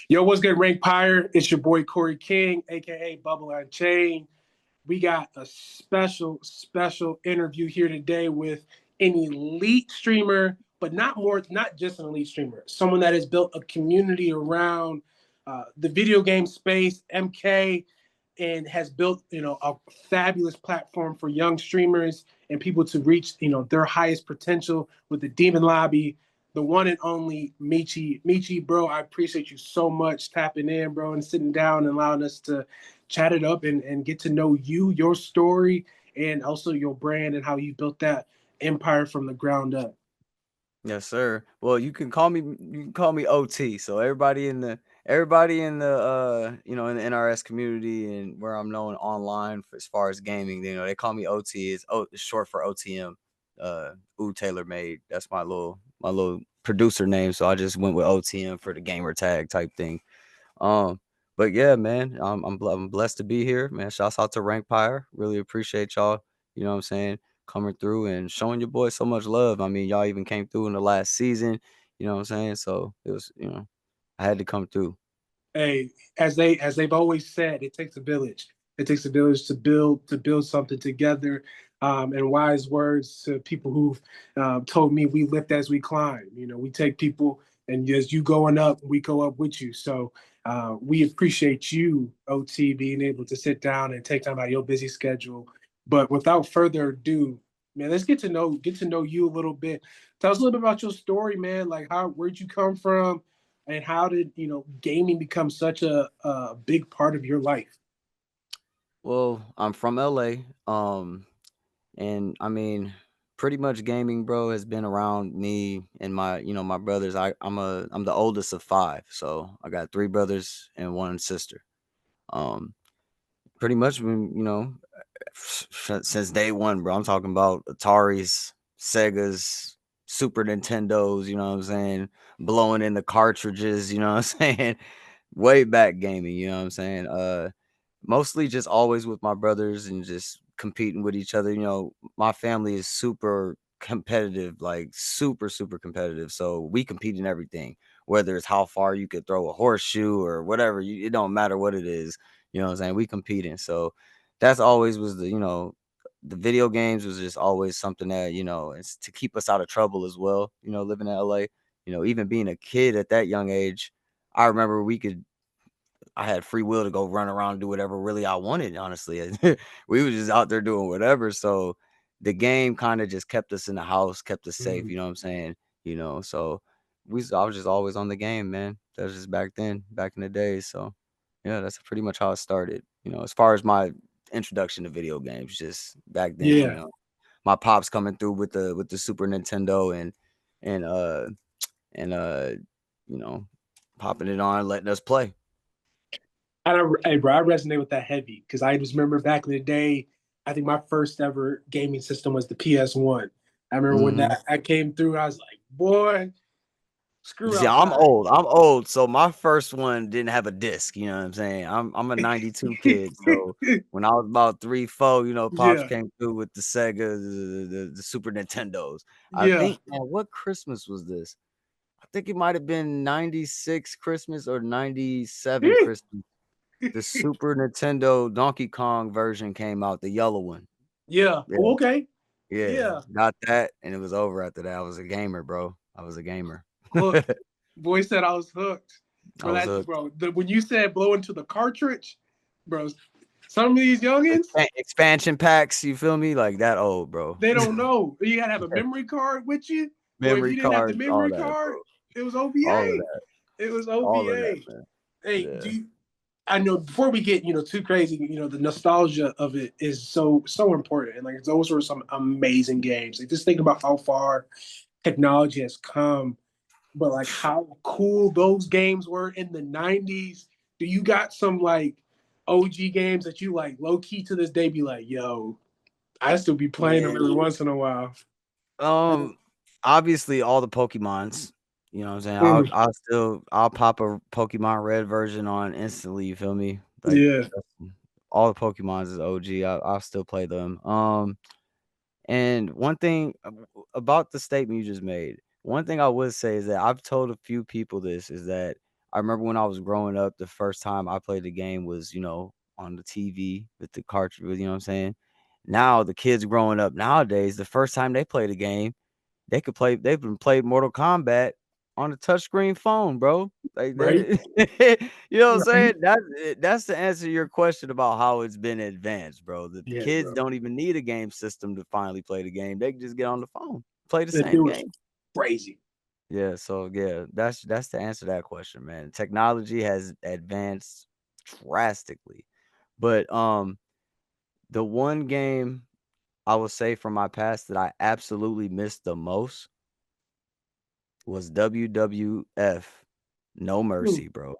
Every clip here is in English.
Yo, what's good, Rankpire? It's your boy Corey King, aka Bubble on Chain. We got a special interview here today with an elite streamer, but not just an elite streamer, someone that has built a community around the video game space, MK, and has built a fabulous platform for young streamers and people to reach their highest potential with the Demon Lobby, the one and only Michi. Michi, bro, I appreciate you so much tapping in, bro, and sitting down and allowing us to chat it up and get to know you, your story, and also your brand and how you built that empire from the ground up. Yes, sir. Well, you can call me OT. So everybody in the in the NRS community and where I'm known online as far as gaming, they call me OT. It's short for OTM. Taylor made. That's my little producer name. So I just went with OTM for the gamer tag type thing. Um, but yeah, man, I'm blessed to be here, man. Shouts out to Rankpire. Really appreciate y'all. You know what I'm saying? Coming through and showing your boy so much love. I mean, y'all even came through in the last season. You know what I'm saying? So it was, I had to come through. Hey, as they've always said, it takes a village. It takes a village to build something together. And wise words to people who've told me we lift as we climb. We take people, and as you going up, we go up with you. So we appreciate you, OT, being able to sit down and take time out of your busy schedule. But without further ado, man, let's get to know you a little bit. Tell us a little bit about your story, man. Like where'd you come from? And how did gaming become such a big part of your life? Well, I'm from LA. And I mean, pretty much gaming, bro, has been around me and my brothers. I'm the oldest of five, so I got three brothers and one sister. Um, Pretty much been, since day one, bro. I'm talking about Ataris, Segas, Super Nintendos, you know what I'm saying? Blowing in the cartridges, you know what I'm saying? Way back gaming, you know what I'm saying? Mostly just always with my brothers and just competing with each other. My family is super competitive, like super, super competitive. So we compete in everything, whether it's how far you could throw a horseshoe or whatever. It don't matter what it is. You know what I'm saying? We competing. So that's always was the video games was just always something that, it's to keep us out of trouble as well, living in LA. Even being a kid at that young age, I remember I had free will to go run around and do whatever really I wanted, honestly. We was just out there doing whatever. So the game kind of just kept us in the house, kept us safe, Mhm. you know what I'm saying? So I was just always on the game, man. That was just back then, back in the days. So yeah, that's pretty much how it started. As far as my introduction to video games, just back then, Yeah. my pops coming through with the Super Nintendo and and you know, popping it on, letting us play. Hey, bro, I resonate with that heavy because I just remember back in the day, I think my first ever gaming system was the PS1. I remember when Mhm. that I came through, I was like, boy, screw See, I'm outside. old. I'm old. So my first one didn't have a disc, you know what I'm saying? I'm a 92 kid. So when I was about 3, 4, Pops Yeah, came through with the Sega, the Super Nintendos. I yeah. think, man, what Christmas was this? I think it might have been 96 Christmas or 97 Christmas. The Super Nintendo Donkey Kong version came out, the yellow one. Yeah. Yeah, Oh, okay. yeah. Yeah. Got that, and it was over after that. I was a gamer, bro. I was a gamer. Hooked. Boy said I was hooked. I Bro, was hooked. when you said blow into the cartridge, bro, some of these youngins, Expansion packs, you feel me? Like that old, bro. they don't know. You gotta have a memory card with you. Or if Memory you didn't have the cards, all memory that, card, bro. it was All of OVA. that. It was All of that, OVA. man. Hey, Yeah. I know before we get too crazy, the nostalgia of it is so important, and like those were some amazing games. Like just think about how far technology has come, but like how cool those games were in the '90s. Do you got some like OG games that you like low key to this day be like, yo, I still be playing them Man. every once in a while. Um, Obviously all the Pokemons, you know what I'm saying? Mm, I'll pop a Pokemon Red version on instantly, you feel me? Like yeah. all the Pokemons is OG. I'll still play them. And one thing about the statement you just made, one thing I would say is that I've told a few people this is that I remember when I was growing up, the first time I played the game was, on the TV with the cartridge, you know what I'm saying? Now the kids growing up nowadays, the first time they play the game, they've been played Mortal Kombat on a touchscreen phone, bro. Like Right? that you know what I'm Right? saying? That's the answer to your question about how it's been advanced, bro. The Yeah, kids bro. don't even need a game system to finally play the game. They can just get on the phone, play the That same dude was game. crazy. Yeah, so yeah, that's the answer to that question, man. Technology has advanced drastically. But the one game I would say from my past that I absolutely missed the most was WWF No Hmm. Mercy, bro.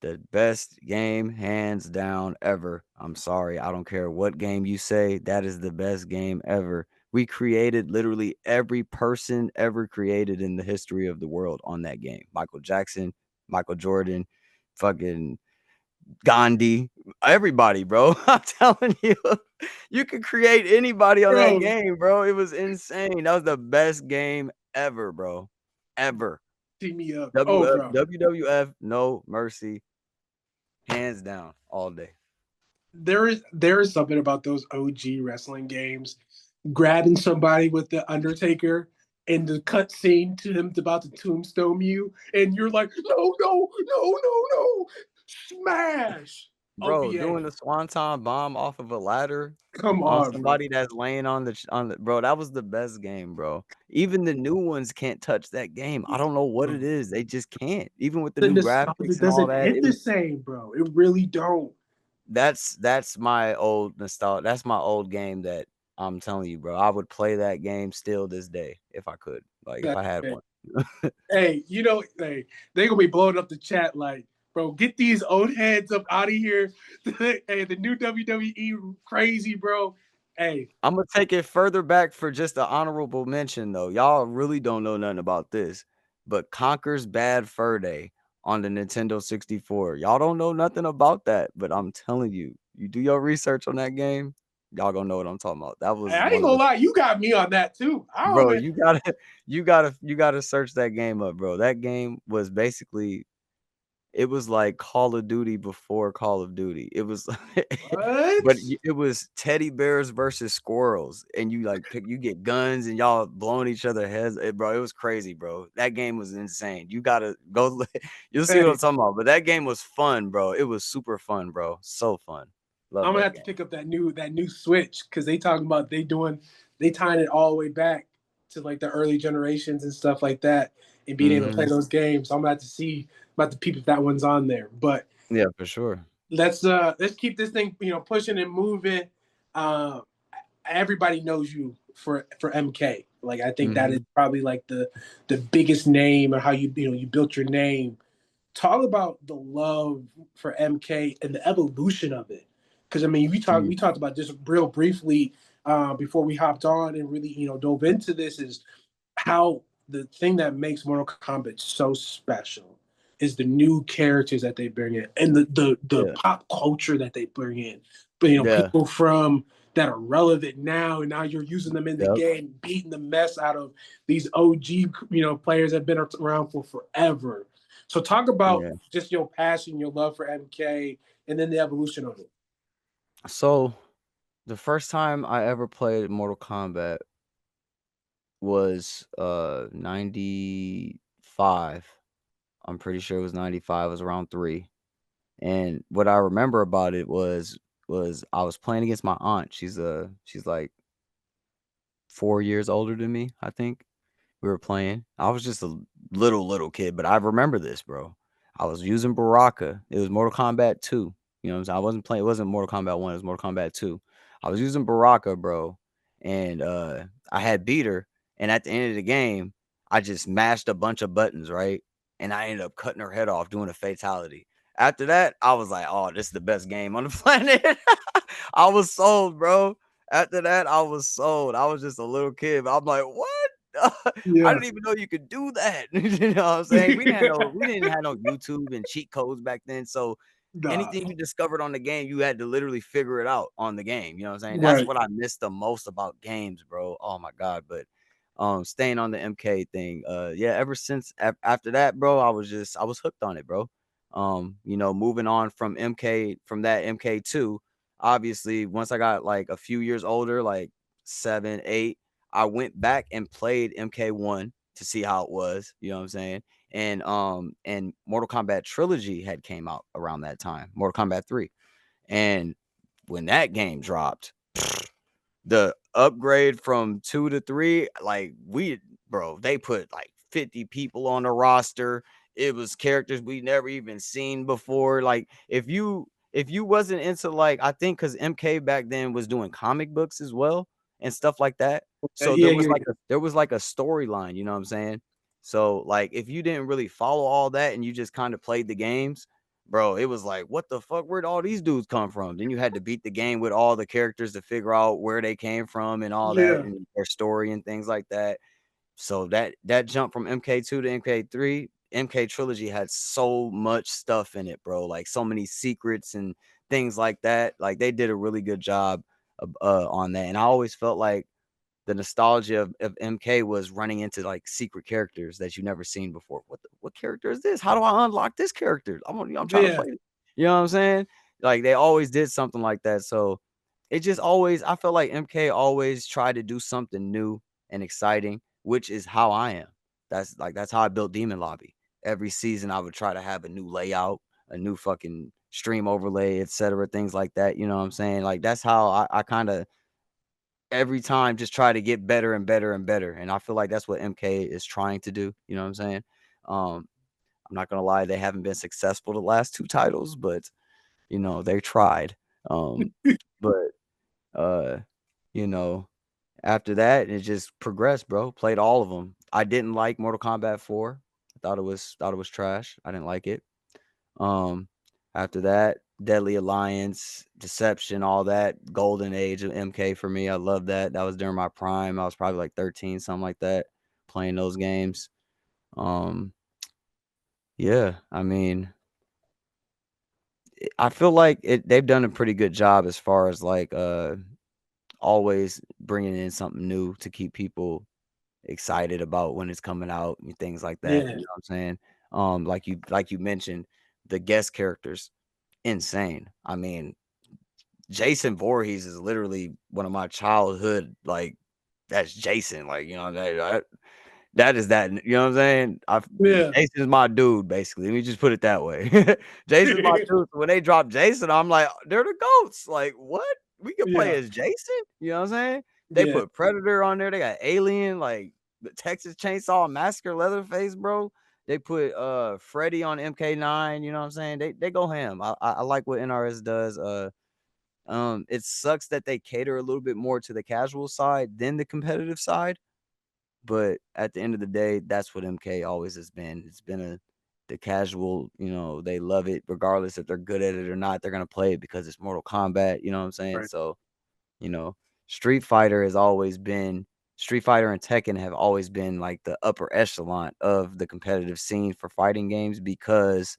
The best game hands down ever. I'm sorry, I don't care what game you say, that is the best game ever. We created literally every person ever created in the history of the world on that game. Michael Jackson, Michael Jordan, fucking Gandhi, everybody, bro. I'm telling you, you could create anybody on that Bro, game, bro. It was insane. That was the best game ever, bro. Ever. see me up. Oh, bro. WWF, No Mercy, hands down, all day. There is something about those OG wrestling games. Grabbing somebody with the Undertaker and the cut scene to him about to tombstone you, and you're like, no, no, no, no, no, smash. Bro, OVA. doing the swanton bomb off of a ladder Come on on, bro. somebody that's laying on the bro, that was the best game, bro. Even the new ones can't touch that game. I don't know what it is. They just can't. Even with the The new nostalgia graphics and all doesn't that, hit the same, bro. It really don't. that's my old nostalgia. That's my old game that I'm telling you, bro. I would play that game still this day if I could. Like if That, I had hey, one. hey, hey, they gonna be blowing up the chat like, bro, get these old heads up out of here. Hey, the new WWE crazy, bro. Hey, Imma take it further back for just an honorable mention, though. Y'all really don't know nothing about this, but Conker's Bad Fur Day on the Nintendo 64. Y'all don't know nothing about that, but I'm telling you, you do your research on that game, y'all gonna know what I'm talking about. That was I ain't one of gonna the lie, you got me on that too. I don't bro, know. you gotta search that game up, bro. That game was basically it was like Call of Duty before Call of Duty. It was What? but it was teddy bears versus squirrels, and you get guns and y'all blowing each other heads. Bro, it was crazy, bro. That game was insane. You gotta go you'll see what I'm Hey, talking about. But that game was fun, bro. It was super fun, bro. So fun. Love I'm gonna that have to game. pick up that new Switch because they talking about they tying it all the way back to like the early generations and stuff like that, and being able to play Mhm. those games. So I'm about to peep if that one's on there. But Yeah, for sure. let's keep this thing pushing and moving. Uh, Everybody knows you for MK. Like I think that is Mhm. probably like the biggest name or how you built your name. Talk about the love for MK and the evolution of it. Because I mean, Mm. we talked about just real briefly before we hopped on and really dove into this is how the thing that makes Mortal Kombat so special is the new characters that they bring in and the Yeah. pop culture that they bring in. But Yeah. people from that are relevant now, and now you're using them in the Yep. game, beating the mess out of these OG players that have been around for forever. So talk about Yeah. just your passion, your love for MK, and then the evolution of it. So, the first time I ever played Mortal Kombat was, 95. I'm pretty sure it was 95, it was around 3, and what I remember about it was I was playing against my aunt. She's, like, 4 years older than me, I think. We were playing. I was just a little kid, but I remember this, bro. I was using Baraka. It was Mortal Kombat 2. You know what I'm saying? I wasn't playing it wasn't Mortal Kombat 1, it was Mortal Kombat 2. I was using Baraka, bro, and, I had beat her, and at the end of the game, I just mashed a bunch of buttons, right? And I ended up cutting her head off doing a fatality. After that, I was like, "Oh, this is the best game on the planet." I was sold, bro. After that, I was sold. I was just a little kid, but I'm like, "What?" I Yeah. didn't even know you could do that. You know what I'm saying? We didn't have no YouTube and cheat codes back then, so Nah. anything you discovered on the game, you had to literally figure it out on the game, you know what I'm saying? That's Right. what I miss the most about games, bro. Oh my god, but Staying on the MK thing. Yeah, ever since after that, bro, I was hooked on it, bro. Moving on from that MK2, obviously, once I got like a few years older, like 7, 8, I went back and played MK1 to see how it was, you know what I'm saying? And Mortal Kombat Trilogy had came out around that time, Mortal Kombat 3. And when that game dropped, the upgrade from 2 to 3, like they put like 50 people on the roster. It was characters we never even seen before. Like if you wasn't into, like, I think cuz MK back then was doing comic books as well and stuff like that. So Yeah, yeah, there was like a storyline, you know what I'm saying? So like if you didn't really follow all that and you just kind of played the games, bro, it was like, what the fuck? Where'd all these dudes come from? Then you had to beat the game with all the characters to figure out where they came from and all that yeah, and their story and things like that. So that jump from MK2 to MK3, MK Trilogy had so much stuff in it, bro. Like so many secrets and things like that. Like they did a really good job on that. And I always felt like the nostalgia of MK was running into like secret characters that you never seen before. What character is this? How do I unlock this character? I'm trying to yeah, play it. You know what I'm saying? Like they always did something like that. So it just always, I felt like MK always tried to do something new and exciting, which is how I am. That's how I built Demon Lobby. Every season I would try to have a new layout, a new fucking stream overlay, etc. Things like that. You know what I'm saying? Like that's how I kind of every time just try to get better and better and better. And I feel like that's what MK is trying to do. You know what I'm saying? Um, I'm not gonna lie, they haven't been successful the last two titles, but they tried. Um, but uh, you know, after that, it just progressed, bro. Played all of them. I didn't like Mortal Kombat 4. I thought it was trash. I didn't like it. Um, After that, Deadly Alliance, Deception, all that golden age of MK for me. I love that. That was during my prime. I was probably like 13, something like that, playing those games. Um, yeah, I mean, I feel like they've done a pretty good job as far as like always bringing in something new to keep people excited about when it's coming out and things like that. yeah. You know what I'm saying? Like you mentioned, the guest characters, insane. I mean, Jason Voorhees is literally one of my childhood, like, that's Jason, like, that is that, you know what I'm saying? Yeah. Jason's my dude, basically. Let me just put it that way. Jason's my dude. So when they drop Jason, I'm like, they're the goats. Like, what? We can play Yeah. as Jason? You know what I'm saying? They Yeah. put Predator on there. They got Alien, like the Texas Chainsaw Massacre Leatherface, bro. They put Freddy on MK9, you know what I'm saying? They go ham. I like what NRS does. It sucks that they cater a little bit more to the casual side than the competitive side. But at the end of the day, that's what MK always has been. It's been the casual, they love it regardless if they're good at it or not. They're gonna play it because it's Mortal Kombat, you know what I'm saying? Right. So, you know, Street Fighter has always been Street Fighter and Tekken have always been like the upper echelon of the competitive scene for fighting games because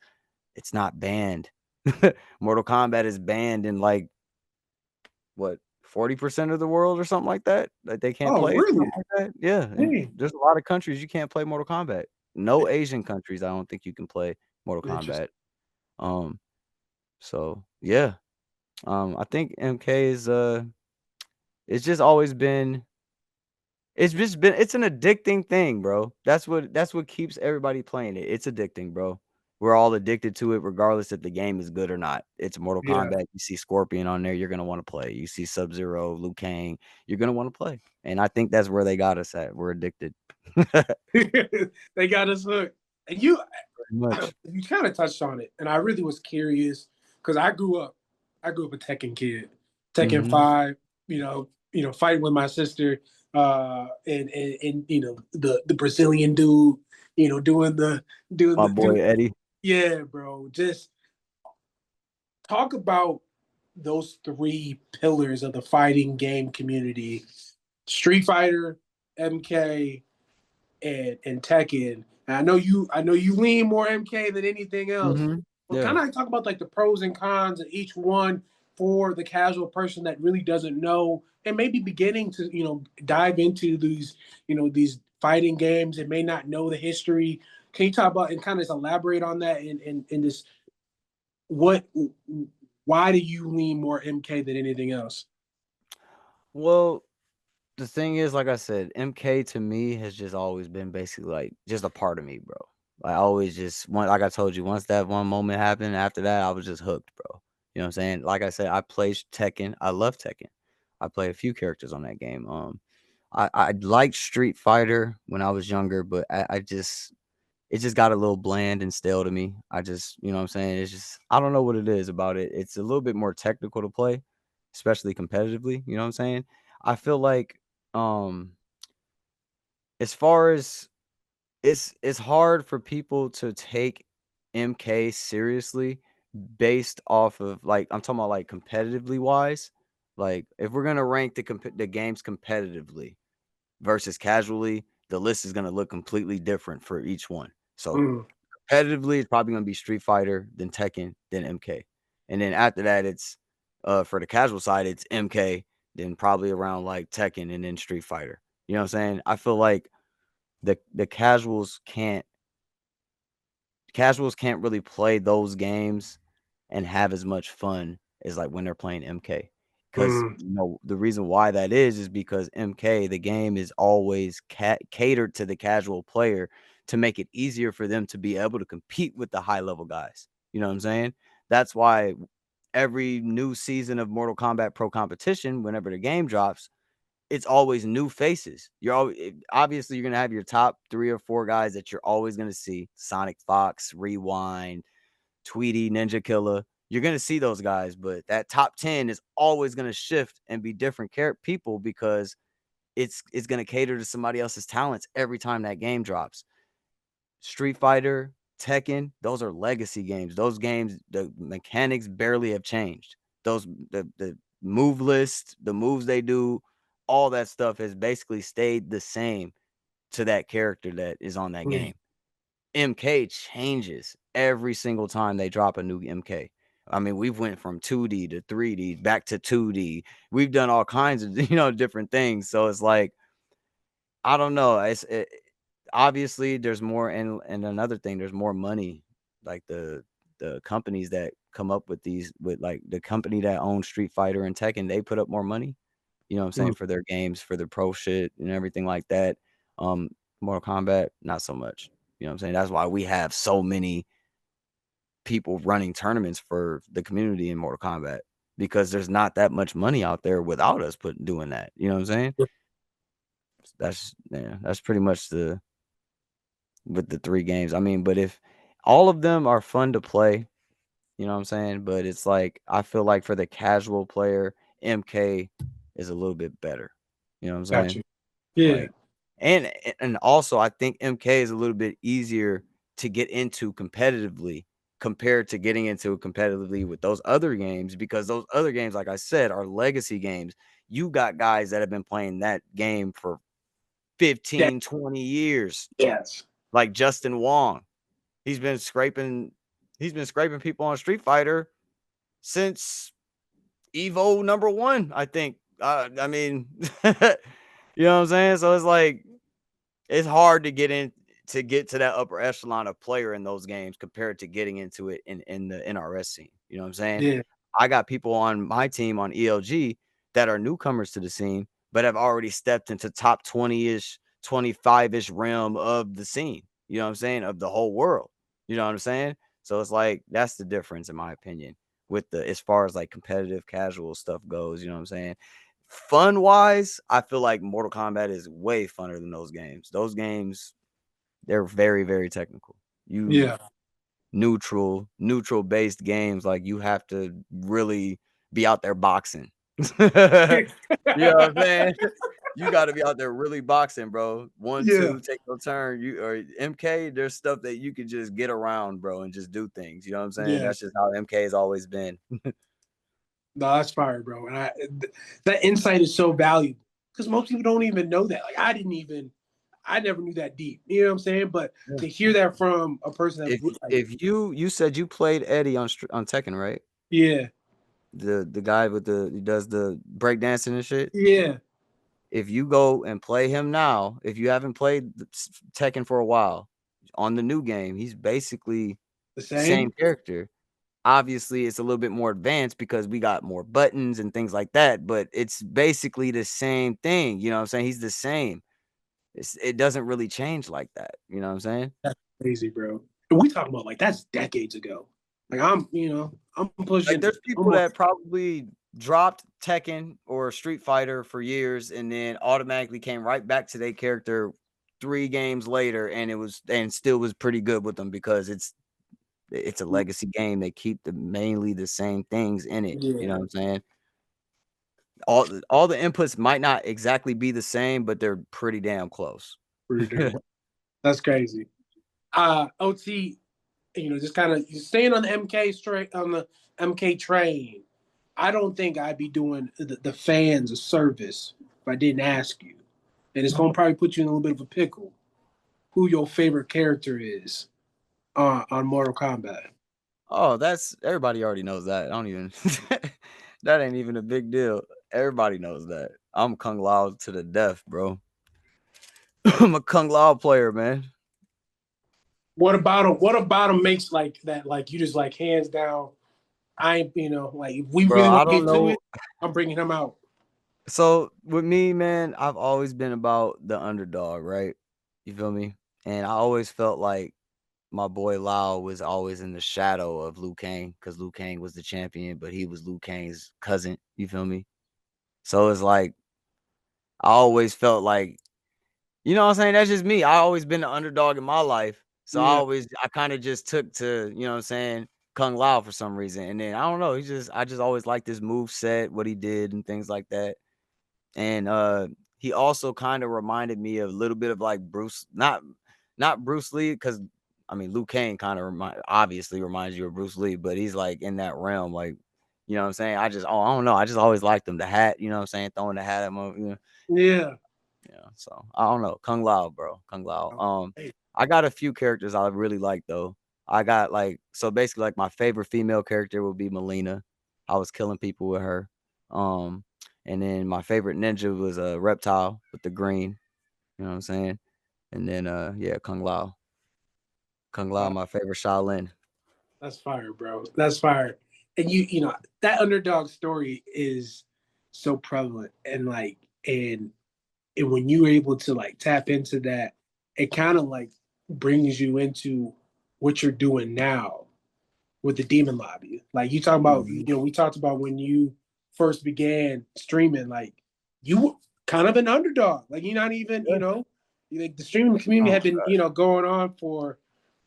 it's not banned. Mortal Kombat is banned in like what 40% of the world or something like that. Like they can't Oh, play it, really? something like that. Yeah, and Hey. there's a lot of countries you can't play Mortal Kombat. No Asian countries, I don't think you can play Mortal Interesting. Kombat. Um, so yeah, I think MK is it's just always been it's an addicting thing, bro. That's what keeps everybody playing it. It's addicting, bro. We're all addicted to it regardless if the game is good or not. It's Mortal Yeah. Kombat. You see Scorpion on there, you're gonna want to play. You see Sub-Zero, Liu Kang, you're gonna want to play. And I think that's where they got us at. We're addicted. Pretty They got us hooked. And you much. you kind of touched on it, and I really was curious because I grew up a Tekken kid, Tekken Mhm. 5. Fighting with my sister, and the Brazilian dude, doing My the boy do. Eddie. Yeah, bro. Just talk about those three pillars of the fighting game community: Street Fighter, MK, and Tekken. And I know you lean more MK than anything else. Mhm. But Yeah. kind of talk about like the pros and cons of each one, for the casual person that really doesn't know and maybe beginning to, dive into these fighting games and may not know the history. Can you talk about and kind of elaborate on that and this what why do you lean more MK than anything else? Well, the thing is, like I said, MK to me has just always been basically like just a part of me, bro. I always just like I told you, once that one moment happened, after that, I was just hooked, bro. You know what I'm saying? Like I said, I play Tekken. I love Tekken. I play a few characters on that game. I liked Street Fighter when I was younger, but I just it just got a little bland and stale to me. I just, you know what I'm saying? It's just I don't know what it is about it. It's a little bit more technical to play, especially competitively, you know what I'm saying? I feel like um as far as it's hard for people to take MK seriously based off of like I'm talking about like competitively wise. Like if we're going to rank the games competitively versus casually, the list is going to look completely different for each one. So Mm, competitively, it's probably gonna be Street Fighter, then Tekken, then MK. And then after that, it's for the casual side, it's MK, then probably around like Tekken and then Street Fighter. You know what I'm saying? I feel like the casuals can't really play those games and have as much fun as like when they're playing MK. Because mm, the reason why that is because MK, the game is always catered to the casual player to make it easier for them to be able to compete with the high level guys. You know what I'm saying? That's why every new season of Mortal Kombat Pro Competition, whenever the game drops, it's always new faces. You're always obviously you're gonna have your top 3 or 4 guys that you're always gonna see: Sonic Fox, Rewind, Tweety, Ninja Killer. You're gonna see those guys, but that top 10 is always gonna shift and be different people because it's gonna cater to somebody else's talents every time that game drops. Street Fighter, Tekken, those are legacy games. Those games, the mechanics barely have changed. The move list, the moves they do, all that stuff has basically stayed the same to that character that is on that mm. game. MK changes every single time they drop a new MK. I mean, we've went from 2D to 3D back to 2D. We've done all kinds of different things. So it's like I don't know. Obviously there's more and another thing, there's more money. Like the companies that come up with these with like the company that owns Street Fighter and Tekken, they put up more money, you know what I'm saying, Mm. for their games, for their pro shit and everything like that. Um Mortal Kombat, not so much. You know what I'm saying? That's why we have so many people running tournaments for the community in Mortal Kombat because there's not that much money out there without us doing that. You know what I'm saying? That's pretty much the with the 3 games. I mean, but if all of them are fun to play, you know what I'm saying? But it's like I feel like for the casual player, MK is a little bit better. You know what I'm Got saying? you. Yeah. Like and also I think MK is a little bit easier to get into competitively compared to getting into it competitively with those other games because those other games, like I said, are legacy games. You got guys that have been playing that game for Yeah. 15, 20 years, Yes. like Justin Wong. He's been scraping people on Street Fighter since Evo #1, I think. I mean, you know what I'm saying? So it's like it's hard to get to that upper echelon of player in those games compared to getting into it in the NRS scene. You know what I'm saying? Yeah. I got people on my team on ELG that are newcomers to the scene, but have already stepped into top 20-ish, 25-ish realm of the scene. You know what I'm saying? Of the whole world. You know what I'm saying? So it's like that's the difference in my opinion with the as far as like competitive casual stuff goes, you know what I'm saying? Fun wise, I feel like Mortal Kombat is way funner than those games. Those games, they're very, very technical. You Yeah. neutral based games, like you have to really be out there boxing. You know what I'm saying? You got to be out there really boxing, bro. One, Yeah. two, take your turn. You or MK, there's stuff that you could just get around, bro, and just do things. You know what I'm saying? Yeah. That's just how MK has always been. No, that's fire, bro. And that insight is so valuable because most people don't even know that. Like I never knew that deep. You know what I'm saying? But to hear that from a person If that, like, if you said you played Eddie on Tekken, right? yeah, the guy with he does the breakdancing and shit. Yeah, If you go and play him now, if you haven't played Tekken for a while, on the new game, he's basically the the same same. character. Obviously, it's a little bit more advanced because we got more buttons and things like that, but it's basically the same thing. You know what I'm saying? He's the same. It doesn't really change like that. You know what I'm saying? That's crazy, bro. And we talking about like that's decades ago. Like I'm Like, pushing. there's I'm people on, that probably dropped Tekken or Street Fighter for years and then automatically came right back to their character 3 games later, and still was pretty good with them because it's a legacy game. They keep mainly the same things in it. You know yeah, what I'm saying? All the inputs might not exactly be the same, but they're pretty damn close. pretty damn. That's crazy. OT, just kind of staying on the MK straight on the MK train. I don't think I'd be doing the fans a service if I didn't ask you, and it's gonna probably put you in a little bit of a pickle. Who your favorite character is on Mortal Kombat? Oh, that's everybody already knows that. I don't even that ain't even a big deal. Everybody knows that. I'm Kung Lao to the death, bro. I'm a Kung Lao player, man. What about him? What about him makes like that? Like you just like hands down. I ain't like if we Bro, really I want to don't get to it, know. I'm bringing him out. So with me, man, I've always been about the underdog, right? You feel me? And I always felt like my boy Lao was always in the shadow of Liu Kang because Liu Kang was the champion, but he was Liu Kang's cousin. You feel me? So it's like I always felt like, you know what I'm saying? That's just me. I always been the underdog in my life. So Yeah, I kind of just took to, you know what I'm saying, Kung Lao for some reason. And then I don't know, I just always liked his move set, what he did and things like that. And he also kind of reminded me of a little bit of like Bruce, not Bruce Lee, because I mean Liu Kang kind of obviously reminds you of Bruce Lee, but he's like in that realm, like, you know what I'm saying? I don't know, I just always liked him. The hat, you know what I'm saying, throwing the hat at him, yeah. so I don't know. Kung Lao, bro. Kung Lao. Hey, I got a few characters I really like though. I got like, so basically like my favorite female character would be Melina. I was killing people with her. Um, and then my favorite ninja was a reptile with the green. You know what I'm saying? And then yeah, Kung Lao. Kung Lao, wow, my favorite Shaolin. that's fire, bro. That's fire. And that underdog story is so prevalent, and like, and when you're able to like tap into that, it kind of like brings you into what you're doing now with the demon lobby. Like you talk about, Mhm. we talked about when you first began streaming, like you were kind of an underdog. Like you're not even, Yeah. like the streaming community Oh had my been, gosh. going on for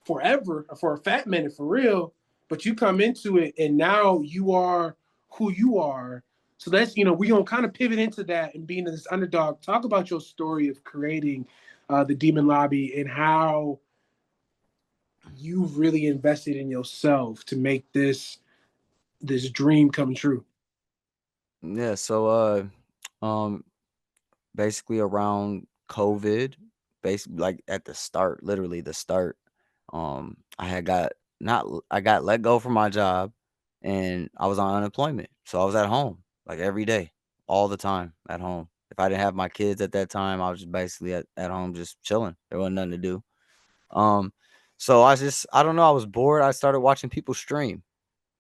forever, for a fat minute, for real. But you come into it and now you are who you are. So that's, we're gonna kind of pivot into that and being this underdog. Talk about your story of creating the Demon Lobby and how you've really invested in yourself to make this dream come true. Yeah, so um basically around COVID, basically like at the start, literally the start. I had got not I got let go from my job and I was on unemployment. So I was at home like every day, all the time at home. If I didn't have my kids at that time, I was just basically at home just chilling. There wasn't nothing to do. Um, so I don't know, I was bored. I started watching people stream.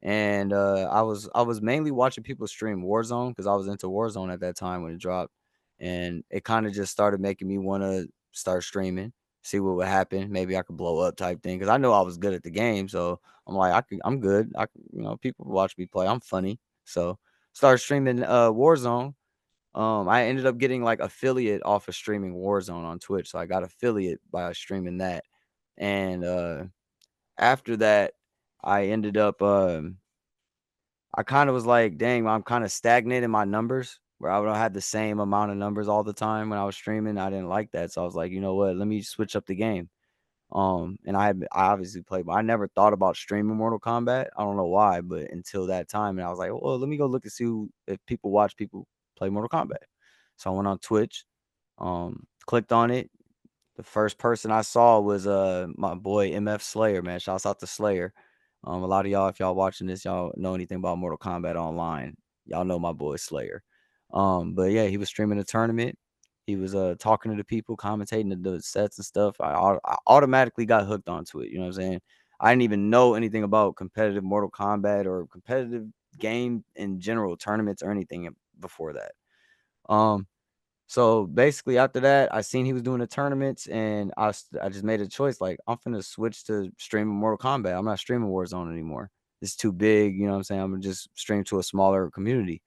And I was mainly watching people stream Warzone because I was into Warzone at that time when it dropped, and it kind of just started making me want to start streaming, see what would happen. Maybe I could blow up type thing because I know I was good at the game, so I'm like I'm good. People watch me play. I'm funny, so start streaming Warzone. I ended up getting like affiliate off of streaming Warzone on Twitch, so I got affiliate by streaming that, and after that, I ended up I kind of was like, dang, I'm kind of stagnant in my numbers where I don't have the same amount of numbers all the time when I was streaming. I didn't like that. So I was like, you know what? Let me switch up the game. And I obviously played, but I never thought about streaming Mortal Kombat. I don't know why, but until that time, and I was like, well, let me go look and see if people watch people play Mortal Kombat. So I went on Twitch, clicked on it. The first person I saw was my boy MF Slayer, man. Shouts out to Slayer. A lot of y'all, if y'all watching this, y'all know anything about Mortal Kombat Online. Y'all know my boy Slayer. But yeah, he was streaming a tournament. He was talking to the people, commentating the sets and stuff. I automatically got hooked onto it. You know what I'm saying? I didn't even know anything about competitive Mortal Kombat or competitive game in general, tournaments or anything before that. Um, so basically, after that, I seen he was doing the tournaments, and I just made a choice. Like, I'm finna switch to streaming Mortal Kombat. I'm not streaming Warzone anymore. It's too big. You know what I'm saying? I'm gonna just stream to a smaller community.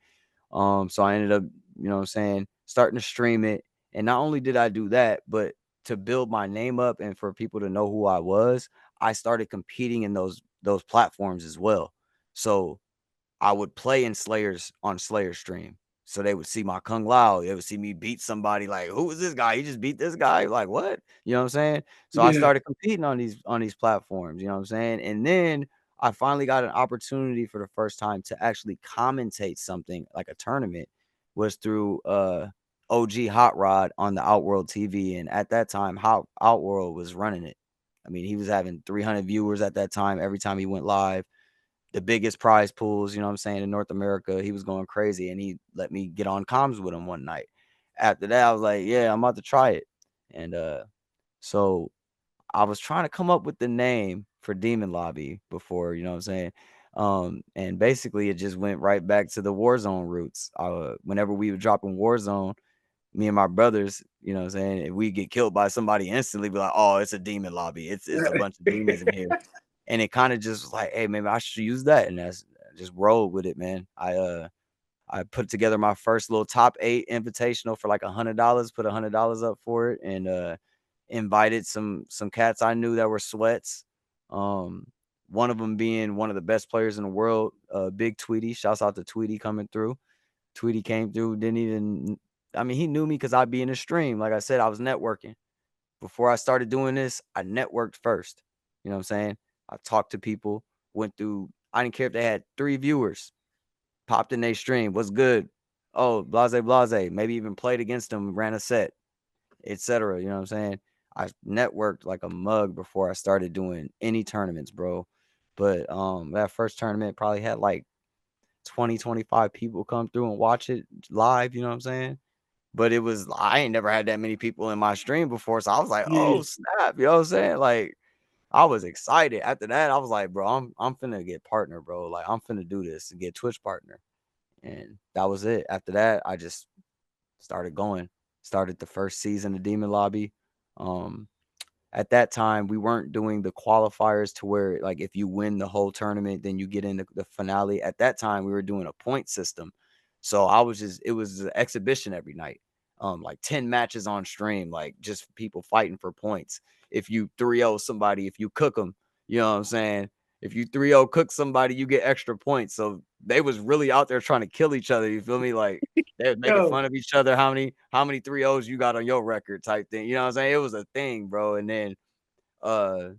So I ended up, you know what I'm saying, starting to stream it. And not only did I do that, but to build my name up and for people to know who I was, I started competing in those platforms as well. So I would play in Slayer's on Slayer stream. So they would see my Kung Lao. They would see me beat somebody like, who is this guy? He just beat this guy. Like, what? You know what I'm saying? So I Yeah. started competing on these platforms, you know what I'm saying? And then I finally got an opportunity for the first time to actually commentate something like a tournament was through OG Hot Rod on the Outworld TV. And at that time, Outworld was running it. I mean, he was having 300 viewers at that time every time he went live, the biggest prize pools, you know what I'm saying, in North America. He was going crazy, and he let me get on comms with him one night. After that, I was like, yeah, I'm about to try it. And so I was trying to come up with the name for Demon Lobby before, you know what I'm saying? And basically it just went right back to the Warzone roots. Whenever we were dropping Warzone, me and my brothers, you know what I'm saying, if we get killed by somebody instantly, be like, oh, it's a demon lobby. It's a bunch of demons in here. And it kind of just was like, hey, maybe I should use that. And that's just roll with it, man. I put together my first little top 8 invitational for like $100, put $100 up for it, and invited some cats I knew that were sweats. Um, one of them being one of the best players in the world, Big Tweety. Shouts out to Tweety coming through. Tweety came through, didn't even, I mean, he knew me because I'd be in the stream. Like I said, I was networking. Before I started doing this, I networked first. You know what I'm saying? I talked to people, went through, I didn't care if they had 3 viewers, popped in their stream. What's good? Oh, blase, blase. Maybe even played against them, ran a set, etc. You know what I'm saying? I networked like a mug before I started doing any tournaments, bro. But that first tournament probably had like 20, 25 people come through and watch it live, you know what I'm saying? But it was, I ain't never had that many people in my stream before. So I was like, Yeah. oh snap, you know what I'm saying? Like I was excited. After that, I was like, bro, I'm finna get partner, bro. Like I'm finna do this and get Twitch partner. And that was it. After that, I just started going. Started the first season of Demon Lobby. Um, at that time we weren't doing the qualifiers to where like if you win the whole tournament then you get in the finale. At that time we were doing a point system, so I was just, it was an exhibition every night, like 10 matches on stream, like just people fighting for points. If you 3-0 somebody, if you cook them, you know what I'm saying, if you 3-0 cook somebody you get extra points. So they was really out there trying to kill each other, you feel me, like they're making Yo. fun of each other. How many 3-0s you got on your record type thing. You know what I'm saying? It was a thing, bro. And then uh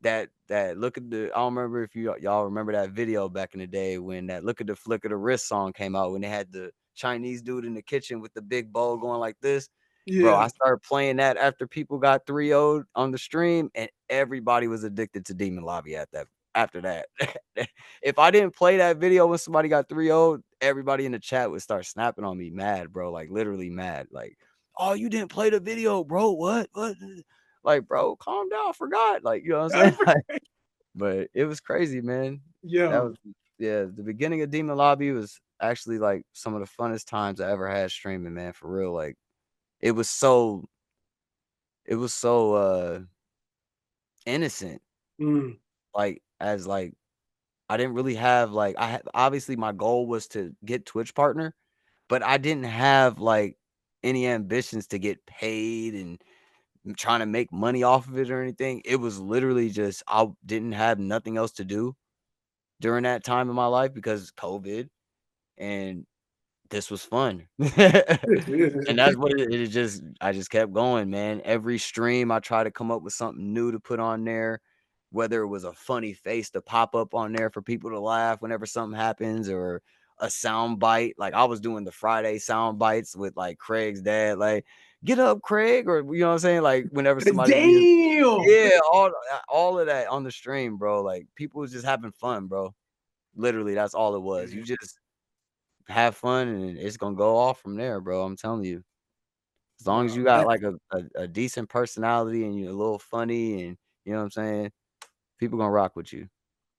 that look at the, I don't remember if y'all remember that video back in the day when that look at the flick of the wrist song came out, when they had the Chinese dude in the kitchen with the big bowl going like this. Bro, Yeah. I started playing that after people got 3-0'd on the stream, and everybody was addicted to Demon Lobby at that after that. If I didn't play that video when somebody got 3-0'd, everybody in the chat would start snapping on me mad, bro, like literally mad. Like, oh, you didn't play the video, bro. What? Like, bro, calm down. I forgot. Like, you know what I'm saying? Like, but it was crazy, man. That Yo. was, yeah, the beginning of Demon Lobby was actually like some of the funnest times I ever had streaming, man, for real. Like it was so innocent. Mm. Like as like I didn't really have like, obviously my goal was to get Twitch partner, but I didn't have like any ambitions to get paid and trying to make money off of it or anything. It was literally just I didn't have nothing else to do during that time in my life because COVID, and this was fun. And that's what it is. Just I just kept going, man. Every stream I try to come up with something new to put on there, whether it was a funny face to pop up on there for people to laugh whenever something happens, or a sound bite. Like I was doing the Friday sound bites with like Craig's dad. Like get up, Craig, or you know what I'm saying? Like whenever somebody be, Damn. yeah, all of that on the stream, bro. Like people was just having fun, bro. Literally, that's all it was. You just have fun and it's gonna go off from there, bro. I'm telling you. As long as No, you got that like a decent personality and you're a little funny and you know what I'm saying, people gonna rock with you.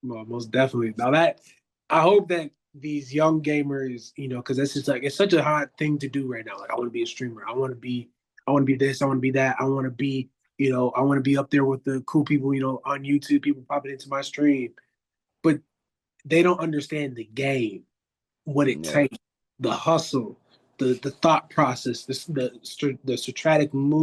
well, most definitely. Now that I hope that these young gamers, because it's just like it's such a hot thing to do right now. Like I want to be a streamer. I want to be this. I want to be that. I want to be, I want to be up there with the cool people, on YouTube. People popping into my stream, but they don't understand the game, what it Yeah, takes, the hustle, the thought process, the strategic yeah.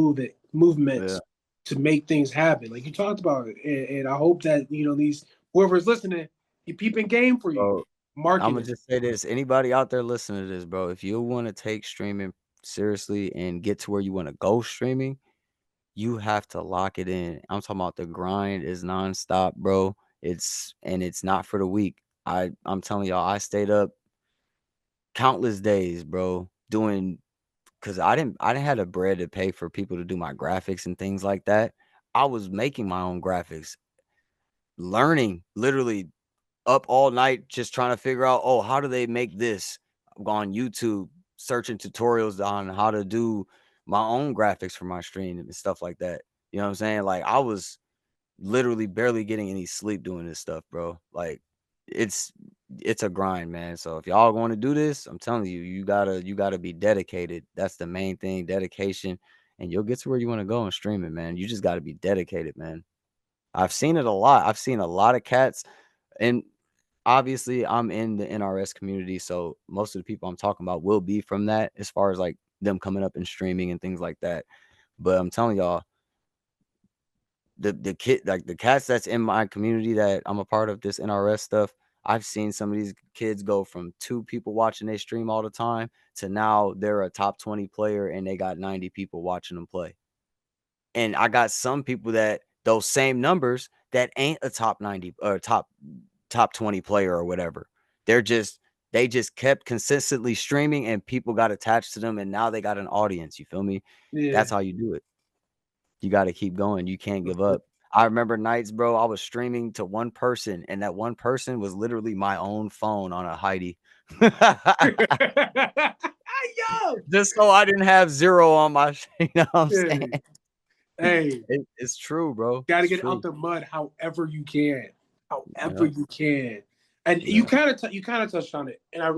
movements to make things happen. Like you talked about it, and I hope that these whoever's listening, you peeping game for you, Bro, Imma marketing. just say this, anybody out there listening to this, bro, if you wanna take streaming seriously and get to where you wanna go streaming, you have to lock it in. I'm talking about the grind is nonstop, bro. It's not for the weak. I'm telling y'all, I stayed up countless days, bro, doing 'cause I didn't have the bread to pay for people to do my graphics and things like that. I was making my own graphics, learning, literally up all night just trying to figure out, "Oh, how do they make this?" On YouTube, searching tutorials on how to do my own graphics for my stream and stuff like that. You know what I'm saying? Like, I was literally barely getting any sleep doing this stuff, bro. Like, it's it's a grind, man. So if y'all wanna do this, I'm telling you, you gotta be dedicated. That's the main thing, dedication, and you'll get to where you wanna go in streaming, man. You just gotta be dedicated, man. I've seen it a lot. I've seen a lot of cats and obviously, I'm in the NRS community, so most of the people I'm talking about will be from that as far as, like, them coming up and streaming and things like that. But I'm telling y'all, the cats that's in my community that I'm a part of this NRS stuff, I've seen some of these kids go from 2 people watching they stream all the time to now they're a top 20 player and they got 90 people watching them play. And I got some people that those same numbers that ain't a top 90 or top 20 player or whatever. They just kept consistently streaming and people got attached to them and now they got an audience, you feel me? Yeah. That's how you do it. You gotta keep going, you can't give up. I remember nights, bro, I was streaming to one person and that one person was literally my own phone on a Heidi. Yo, Just so I didn't have 0 on my you know what I'm saying? hey, hey, It's true, bro. got to It's get out true. the mud however you can, however Yeah, you can. And you yeah. kind of touched on it, and I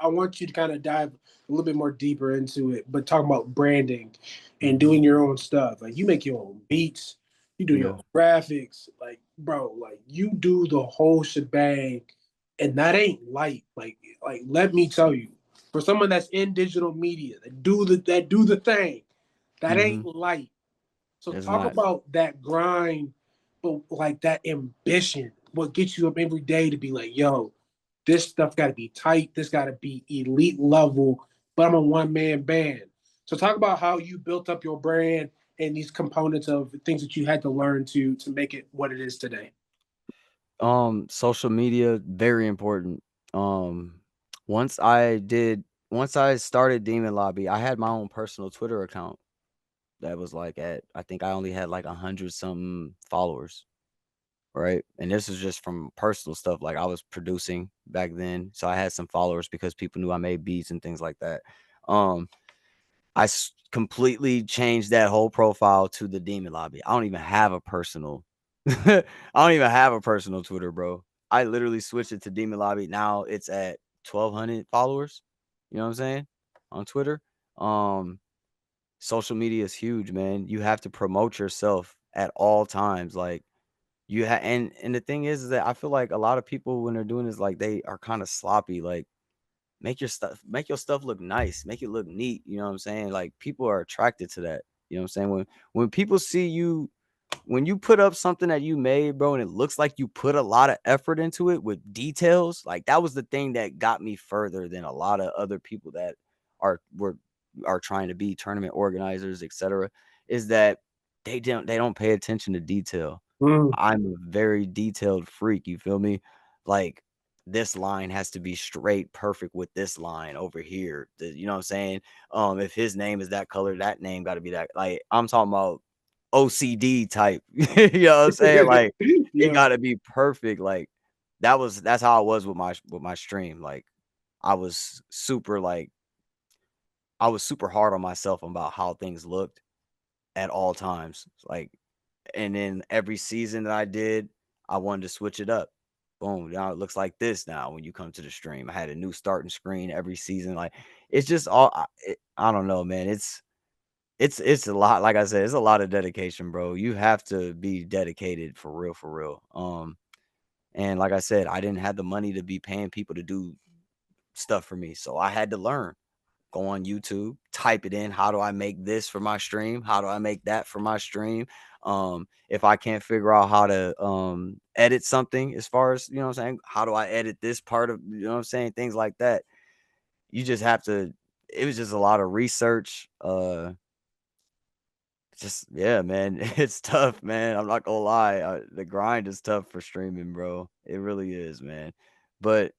want you to kind of dive a little bit more deeper into it. But talking about branding and Mhm. doing your own stuff, like you make your own beats, you do your Yeah. own graphics, like bro, like you do the whole shebang, and that ain't light. Like let me tell you, for someone that's in digital media that do the thing, that ain't Mhm. light. So It's talk not. about that grind, but like that ambition. What gets you up every day to be like, yo, this stuff got to be tight. This got to be elite level. But I'm a one man band. So talk about how you built up your brand and these components of things that you had to learn to make it what it is today. Social media, very important. Um, once I started Demon Lobby, I had my own personal Twitter account that was like I think I only had like 100 something followers, right? And this is just from personal stuff. Like I was producing back then, so I had some followers because people knew I made beats and things like that. Um, completely changed that whole profile to the Demon Lobby. I don't even have a personal I don't even have a personal Twitter, bro. I literally switched it to Demon Lobby. Now it's at 1,200 followers. You know what I'm saying? On Twitter. Um, Social media is huge, man. You have to promote yourself at all times. Like and the thing is that I feel like a lot of people when they're doing this, like they are kind of sloppy. Like make your stuff look nice, make it look neat, you know what I'm saying? Like people are attracted to that. You know what I'm saying? When people see you when you put up something that you made, bro, and it looks like you put a lot of effort into it with details, like that was the thing that got me further than a lot of other people that are were are trying to be tournament organizers, etc. Is that they don't pay attention to detail. Mm. I'm a very detailed freak, you feel me? Like this line has to be straight perfect with this line over here. You know what I'm saying? If his name is that color, that name got to be that. Like I'm talking about OCD type. You know what I'm saying? Like it Yeah. got to be perfect. Like that's how I was with my stream. Like I was super like I was super hard on myself about how things looked at all times. Like, and then every season that I did, I wanted to switch it up. Boom, now it looks like this now when you come to the stream. I had a new starting screen every season. Like, it's just all I don't know, man. It's a lot. Like I said, it's a lot of dedication, bro. You have to be dedicated for real, for real. And like I said, I didn't have the money to be paying people to do stuff for me, so I had to learn. Go on YouTube, type it in. How do I make this for my stream? How do I make that for my stream? If I can't figure out how to edit something, as far as, you know what I'm saying, how do I edit this part of, you know what I'm saying, things like that. You just have to, it was just a lot of research. Just yeah, man, it's tough, man. I'm not gonna lie. The grind is tough for streaming, bro. It really is, man. But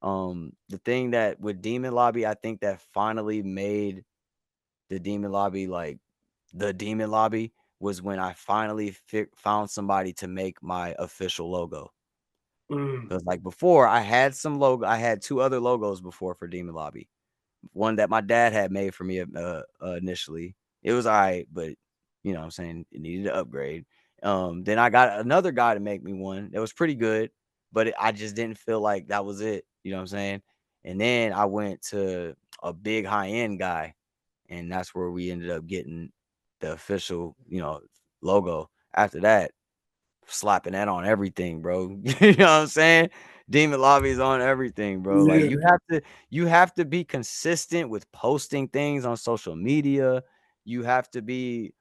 the thing that with Demon Lobby, I think that finally made the Demon Lobby like the Demon Lobby was when I finally found somebody to make my official logo. Mm. Because like before, I had two other logos before for Demon Lobby. One that my dad had made for me initially. It was all right, but you know what I'm saying, it needed to upgrade. Then I got another guy to make me one that was pretty good, but I just didn't feel like that was it. You know what I'm saying? And then I went to a big high end guy, and that's where we ended up getting the official, you know, logo. After that, slapping that on everything, bro. You know what I'm saying? Demon Lobby is on everything, bro. Like Yeah. you have to be consistent with posting things on social media. You have to be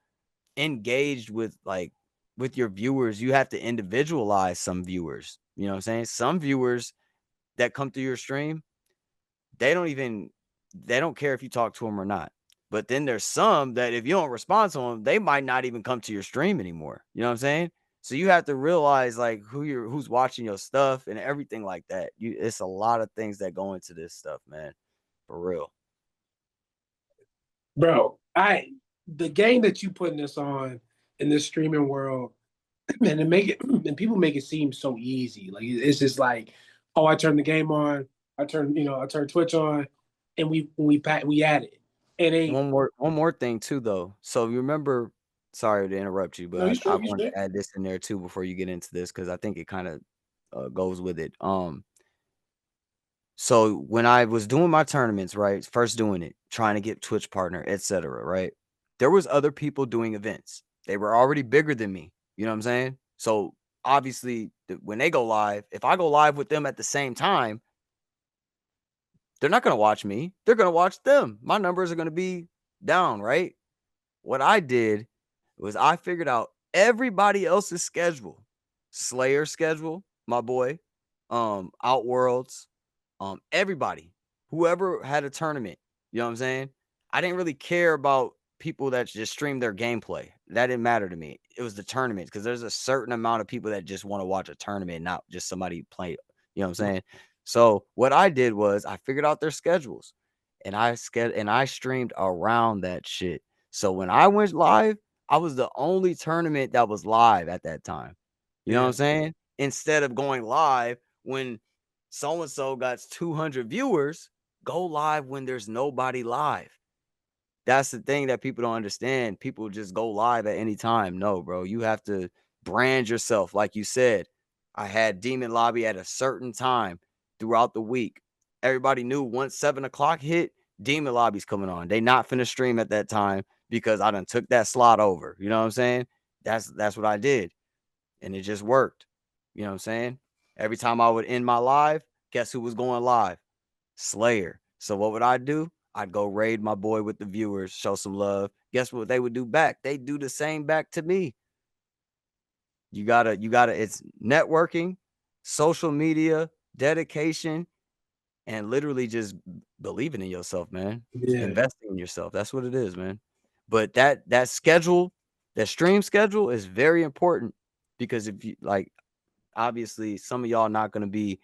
engaged with with your viewers. You have to individualize some viewers. You know what I'm saying? Some viewers that come through your stream, they don't even they don't care if you talk to them or not. But then there's some that if you don't respond to them, they might not even come to your stream anymore. You know what I'm saying? So you have to realize like who's watching your stuff and everything like that. It's a lot of things that go into this stuff, man. For real. Bro, the game that you putting this on in this streaming world, and to make it and people make it seem so easy. Like it's just like, oh, I turn the game on, I turn Twitch on, and we add it. And they One more thing too though. So you remember, sorry to interrupt you, no, you but I straight, you wanted straight. to add this in there too before you get into this because I think it kind of goes with it. So when I was doing my tournaments, right, first doing it, trying to get Twitch partner, etc., right, there was other people doing events. They were already bigger than me. You know what I'm saying? So obviously, when they go live, if I go live with them at the same time, they're not going to watch me. They're going to watch them. My numbers are going to be down, right? What I did was I figured out everybody else's schedule. Slayer schedule, my boy, Outworlds, everybody, whoever had a tournament, you know what I'm saying? I didn't really care about people that just stream their gameplay. That didn't matter to me. It was the tournament because there's a certain amount of people that just want to watch a tournament, not just somebody play. You know what I'm saying? So what I did was I figured out their schedules and I streamed around that shit. So when I went live, I was the only tournament that was live at that time. You know what Yeah, I'm saying? Instead of going live when so and so got 200 viewers, go live when there's nobody live. That's the thing that people don't understand. People just go live at any time. No, bro, you have to brand yourself. Like you said, I had Demon Lobby at a certain time throughout the week. Everybody knew once 7 o'clock hit, Demon Lobby's coming on. They not finna stream at that time because I done took that slot over. You know what I'm saying? That's what I did. And it just worked. You know what I'm saying? Every time I would end my live, guess who was going live? Slayer. So what would I do? I'd go raid my boy with the viewers, show some love. Guess what they would do back? They do the same back to me. You gotta, it's networking, social media, dedication, and literally just believing in yourself, man. yeah, Investing in yourself. That's what it is, man. But that schedule, that stream schedule is very important because if you like, obviously some of y'all not gonna be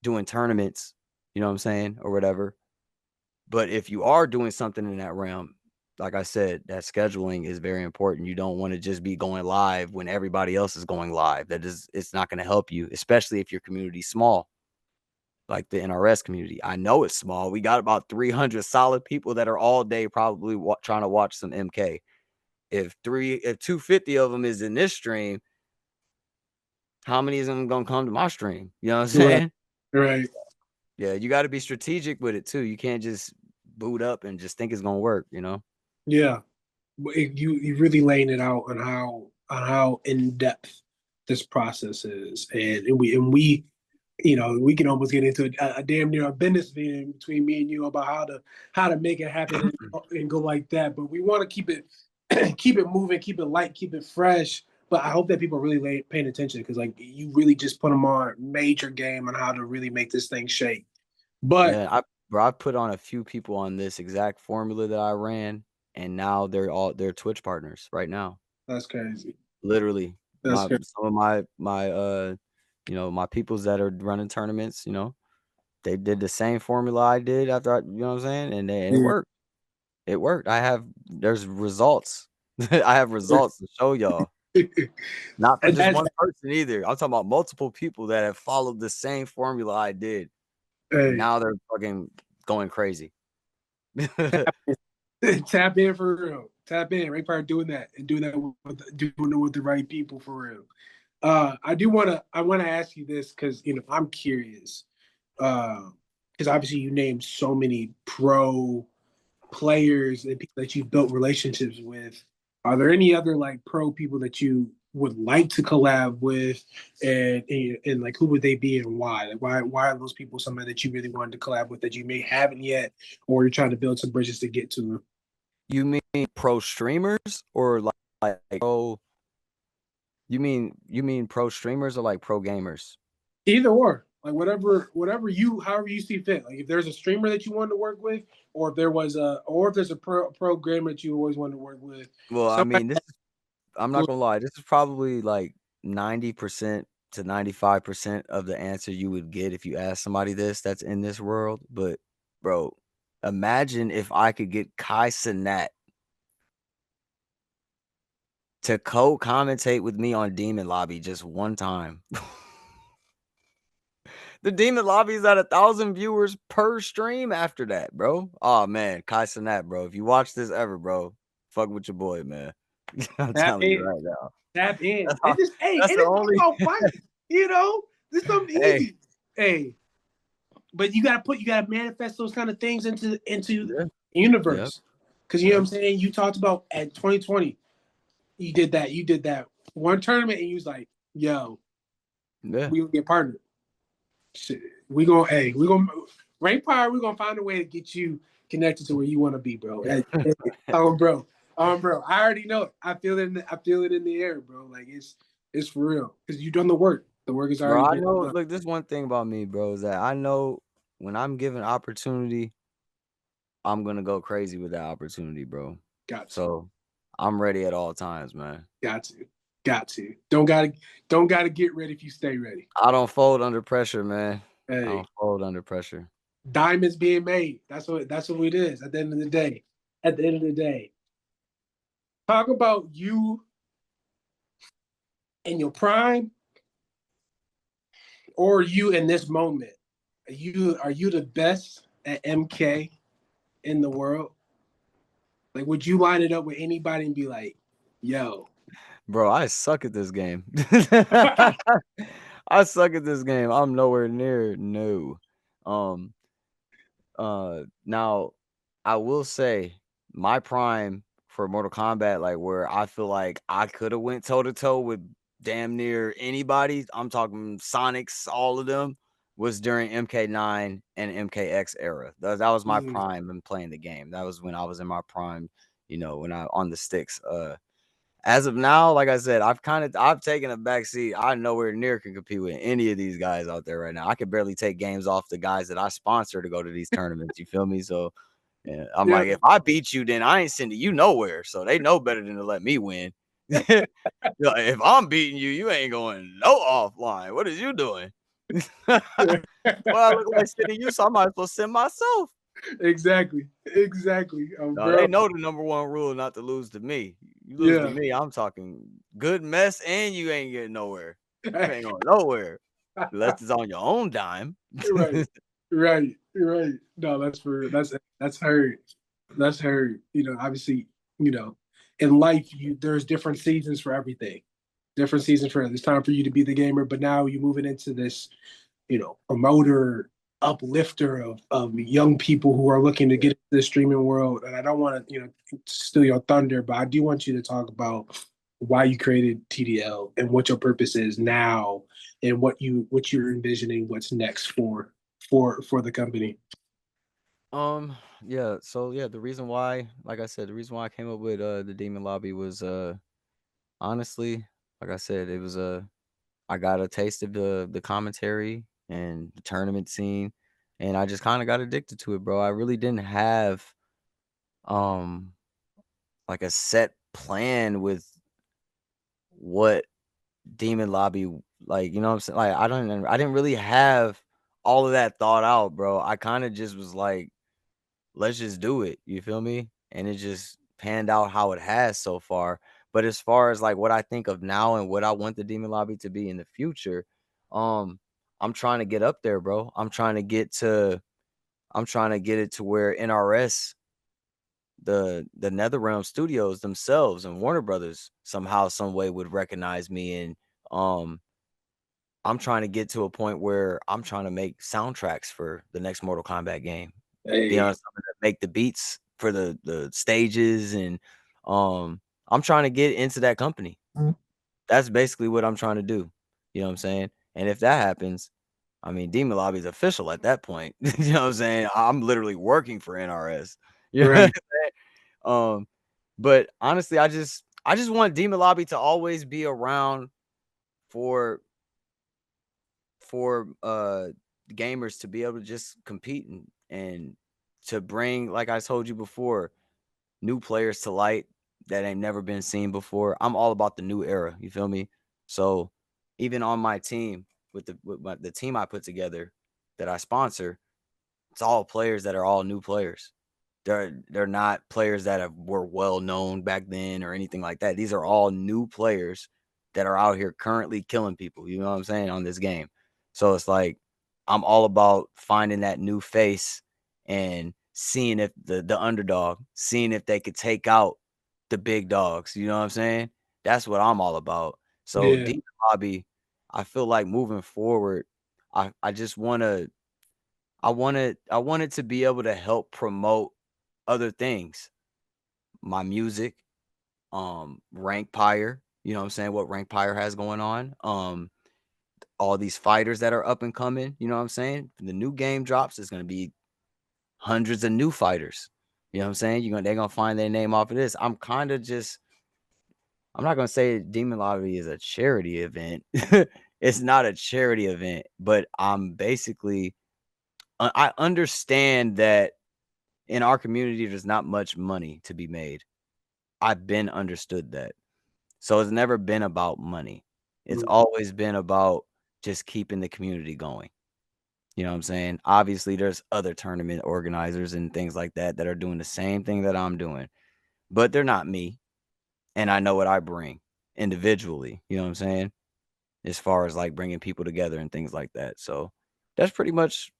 doing tournaments, you know what I'm saying, or whatever. But if you are doing something in that realm, like I said, that scheduling is very important. You don't want to just be going live when everybody else is going live. It's not going to help you, especially if your community's small, like the NRS community. I know it's small. We got about 300 solid people that are all day probably trying to watch some MK. If 250 of them is in this stream, how many is them gonna come to my stream? You know what I'm saying? Right. Yeah, you got to be strategic with it too. You can't just boot up and just think it's gonna work. You know? Yeah. You really laying it out on how in depth this process is, and we we can almost get into a damn near a business meeting between me and you about how to make it happen and go like that. But we want to keep it keep it moving, keep it light, keep it fresh. But I hope that people are really paying attention because like you really just put them on major game on how to really make this thing shake. But Yeah, I put on a few people on this exact formula that I ran, and now they're Twitch partners right now. that's crazy. Literally, That's crazy. some of my my peoples that are running tournaments, they did the same formula I did after you know what I'm saying, and it Yeah. worked. It worked. There's results. I have results to show y'all. Not for And just that's one person either. I'm talking about multiple people that have followed the same formula I did. And hey, now they're fucking going crazy. tap in for real. Tap in. Rankpire doing that and doing that doing it with the right people for real. I want to ask you this because I'm curious. Because obviously you named so many pro players and people that you've built relationships with. Are there any other like pro people that you would like to collab with, and like who would they be and why? Like why are those people somebody that you really wanted to collab with that you may haven't yet, or you're trying to build some bridges to get to them? You mean pro streamers or like pro? You mean pro streamers or like pro gamers? Either or, like whatever you however you see fit. Like if there's a streamer that you wanted to work with, or if there's a programmer that you always wanted to work with. Well, I Somebody. mean, I'm not gonna lie. This is probably like 90% to 95% of the answer you would get if you ask somebody this that's in this world. But bro, imagine if I could get Kai Cenat to co-commentate with me on Demon Lobby just one time. The Demon Lobby is at 1,000 viewers per stream after that, bro. Oh man, Kai Cenat, bro. If you watch this ever, bro, fuck with your boy, man. I'm Tap telling you in. right now. Tap in. That's, all, And that's the it's not only. about fighting. This is something Hey, easy. Hey, but you gotta manifest those kind of things into yeah, the yeah, universe. Because you know what yeah, I'm saying? You talked about at 2020, you did that one tournament and you was like, yo, yeah. we gonna get partnered. Shit. We gonna Rankpire, we're gonna find a way to get you connected to where you wanna be, bro. Bro. Bro, I already know it. I feel it in the air, bro. Like it's for real. Because you've done the work. The work has Bro, already I been know. done. Look, this one thing about me, bro, is that I know when I'm given opportunity, I'm gonna go crazy with that opportunity, bro. Got to. So I'm ready at all times, man. Got to. Got to. Don't gotta get ready if you stay ready. I don't fold under pressure, man. I Hey, don't fold under pressure. diamonds being made. That's what it is at the end of the day. At the end of the day. Talk about you in your prime or you in this moment. Are you the best at MK in the world? Like would you line it up with anybody and be like, yo. Bro, I suck at this game. I suck at this game. I'm nowhere near no. Um Now I will say my prime for Mortal Kombat, like where I feel like I could have went toe to toe with damn near anybody. I'm talking Sonics, all of them, was during MK9 and MKX era. That was my prime in playing the game. That was when I was in my prime, when I on the sticks. As of now, like I said, I've taken a back seat. I nowhere near can compete with any of these guys out there right now. I could barely take games off the guys that I sponsor to go to these tournaments. You feel me? So yeah, I'm Yeah. like, if I beat you, then I ain't sending you nowhere. So they know better than to let me win. If I'm beating you, you ain't going no offline. What is you doing? Well, I look like sending you, so I might as well send myself. Exactly. Exactly. No, Bro. they know the number one rule not to lose to me. You lose to Yeah. me, I'm talking good mess, and you ain't getting nowhere. You ain't going nowhere unless it's on your own dime. Right. Right. Right. No, that's heard. That's heard. Obviously, in life there's different seasons for everything. Different seasons for it. It's time for you to be the gamer, but now you're moving into this, promoter, uplifter of young people who are looking to get into the streaming world. And I don't want to, steal your thunder, but I do want you to talk about why you created TDL and what your purpose is now and what you're envisioning what's next for the company. Yeah, so yeah, the reason why, like I said, the reason why I came up with the Demon Lobby was honestly, like I said, it was I got a taste of the commentary and the tournament scene, and I just kind of got addicted to it, bro. I really didn't have um like a set plan with what Demon Lobby, like, you know what I'm saying? Like I didn't really have all of that thought out, bro. I kind of just was like, let's just do it. You feel me? And it just panned out how it has so far. But as far as like what I think of now and what I want the Demon Lobby to be in the future, um, I'm trying to get up there, bro. I'm trying to get it to where NRS, the NetherRealm Studios themselves and Warner Brothers somehow, some way would recognize me. And um I'm trying to get to a point where I'm trying to make soundtracks for the next Mortal Kombat game. Be Hey, on something that make the beats for the stages, and I'm trying to get into that company. That's basically what I'm trying to do. You know what I'm saying? And if that happens, I mean, Demon Lobby is official at that point. You know what I'm saying? I'm literally working for NRS. You know what I'm right. saying? Um, but honestly, I just want Demon Lobby to always be around for for gamers to be able to just compete and to bring, like I told you before, new players to light that ain't never been seen before. I'm all about the new era. You feel me? So even on my team with the team I put together that I sponsor, it's all players that are all new players. They're not players that were well known back then or anything like that. These are all new players that are out here currently killing people. You know what I'm saying, on this game. So it's like I'm all about finding that new face and seeing if the underdog, seeing if they could take out the big dogs. You know what I'm saying? That's what I'm all about. So Yeah. Demon Lobby, I feel like moving forward, I just I wanted to be able to help promote other things. My music, Rankpire, you know what I'm saying, what Rankpire has going on. All these fighters that are up and coming, you know what I'm saying? When the new game drops, it's gonna be hundreds of new fighters. You know what I'm saying? They're gonna find their name off of this. I'm not gonna say Demon Lottery is a charity event. It's not a charity event, but I'm basically I understand that in our community, there's not much money to be made. I've been understood that. So it's never been about money. It's always been about just keeping the community going. You know what I'm saying? Obviously, there's other tournament organizers and things like that that are doing the same thing that I'm doing, but they're not me. And I know what I bring individually. You know what I'm saying? As far as like bringing people together and things like that. So that's pretty much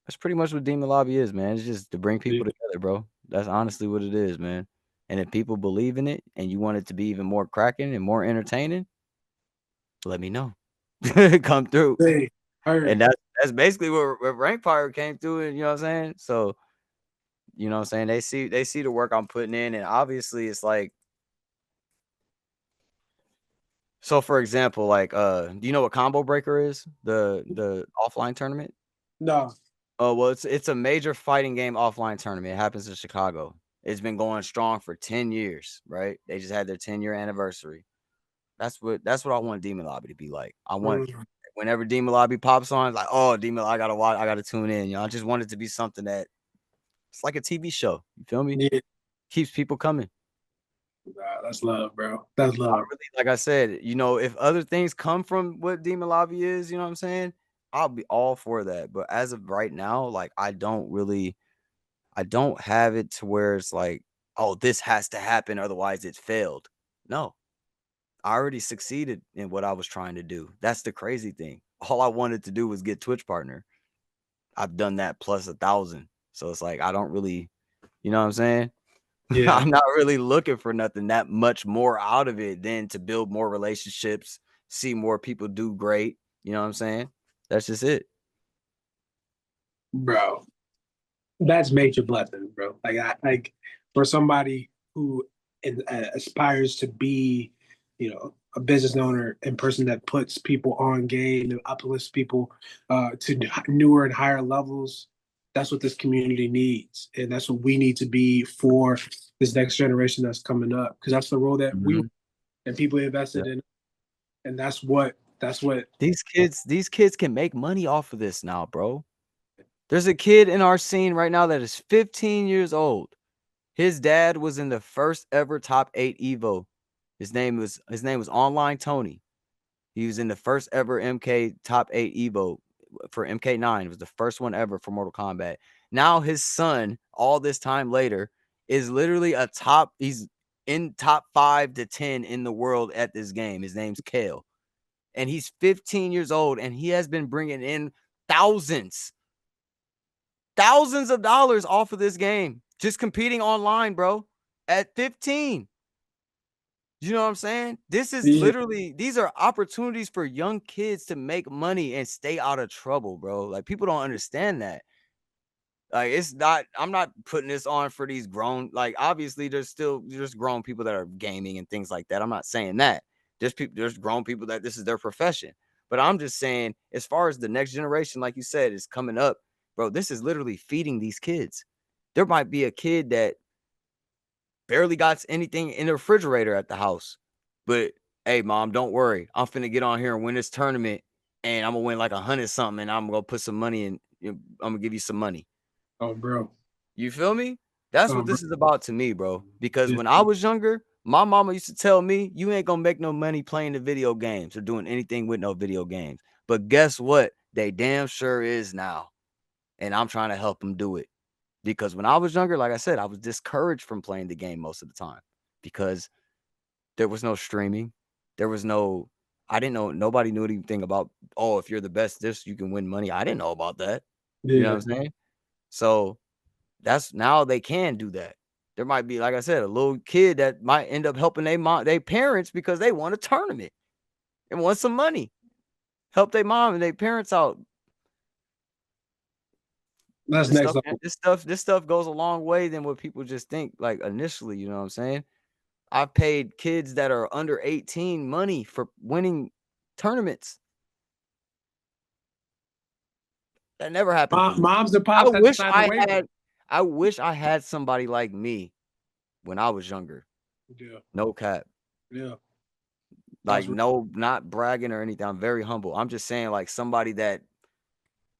That's pretty much what Demon Lobby is, man. It's just to bring people together, bro. That's honestly what it is, man. And if people believe in it and you want it to be even more cracking and more entertaining, let me know. Come through. Hey, And heard. that's basically what Rankpire came through, and you know what I'm saying? So, you know what I'm saying? They see the work I'm putting in, and obviously it's like, so for example, like do you know what Combo Breaker is? The offline tournament? No. Oh, well, it's a major fighting game offline tournament. It happens in Chicago. It's been going strong for 10 years, right? They just had their 10-year anniversary. That's what I want Demon Lobby to be like. I want Mm, whenever Demon Lobby pops on, it's like, oh, Demon, I gotta watch, I gotta tune in. You know, I just want it to be something that it's like a TV show. You feel me? yeah. Keeps people coming. Nah, that's love, bro. That's I love. really, like I said, if other things come from what Demon Lobby is, you know what I'm saying? I'll be all for that. But as of right now, like I don't have it to where it's like, oh, this has to happen, otherwise it failed. No, I already succeeded in what I was trying to do. That's the crazy thing. All I wanted to do was get Twitch partner. I've done that plus 1,000. So it's like I don't really, you know what I'm saying? Yeah, I'm not really looking for nothing that much more out of it than to build more relationships, see more people do great. You know what I'm saying? That's just it. bro. That's major blessing, bro. Like for somebody who aspires to be, a business owner and person that puts people on game and uplifts people to newer and higher levels. That's what this community needs, and that's what we need to be for this next generation that's coming up. Because that's the role that we Mhm. and people Yeah. invested in, and that's what. These kids can make money off of this now, bro. There's a kid in our scene right now that is 15 years old. His dad was in the first ever top 8 Evo. His name was Online Tony. He was in the first ever MK top 8 Evo for MK9. It was the first one ever for Mortal Kombat. Now his son, all this time later, is literally he's in top 5 to 10 in the world at this game. His name's Kale. And he's 15 years old and he has been bringing in thousands of dollars off of this game just competing online, bro, at 15. You know what I'm saying? This is Yeah, literally, these are opportunities for young kids to make money and stay out of trouble, bro. Like people don't understand that. Like it's not, I'm not putting this on for these grown, like obviously there's still just grown people that are gaming and things like that. I'm not saying that. There's grown people that this is their profession. But I'm just saying, as far as the next generation, like you said, is coming up, bro, this is literally feeding these kids. There might be a kid that barely got anything in the refrigerator at the house. But hey, mom, don't worry. I'm finna get on here and win this tournament, and I'm gonna win like 100 something, and I'm gonna put some money in. I'm gonna give you some money. oh, bro. You feel me? That's Oh, what bro. this is about to me, bro. Because Yeah. when I was younger, my mama used to tell me, you ain't gonna make no money playing the video games or doing anything with no video games. But guess what? They damn sure is now. And I'm trying to help them do it. Because when I was younger, like I said, I was discouraged from playing the game most of the time because there was no streaming. There was no, I didn't know, nobody knew anything about, oh, if you're the best this, you can win money. I didn't know about that. You know Yeah. what I'm saying? So that's now they can do that. There might be, like I said, a little kid that might end up helping their parents because they won a tournament and want some money. Help their mom and their parents out. That's This next stuff, level. this stuff goes a long way than what people just think. Like initially, you know what I'm saying? I've paid kids that are under 18 money for winning tournaments. That never happened to me. Moms and I pops had to wish sign the I waiver. had I wish I had somebody like me when I was younger. Yeah. No cap. Yeah. Like That's no, not bragging or anything. I'm very humble. I'm just saying like somebody that,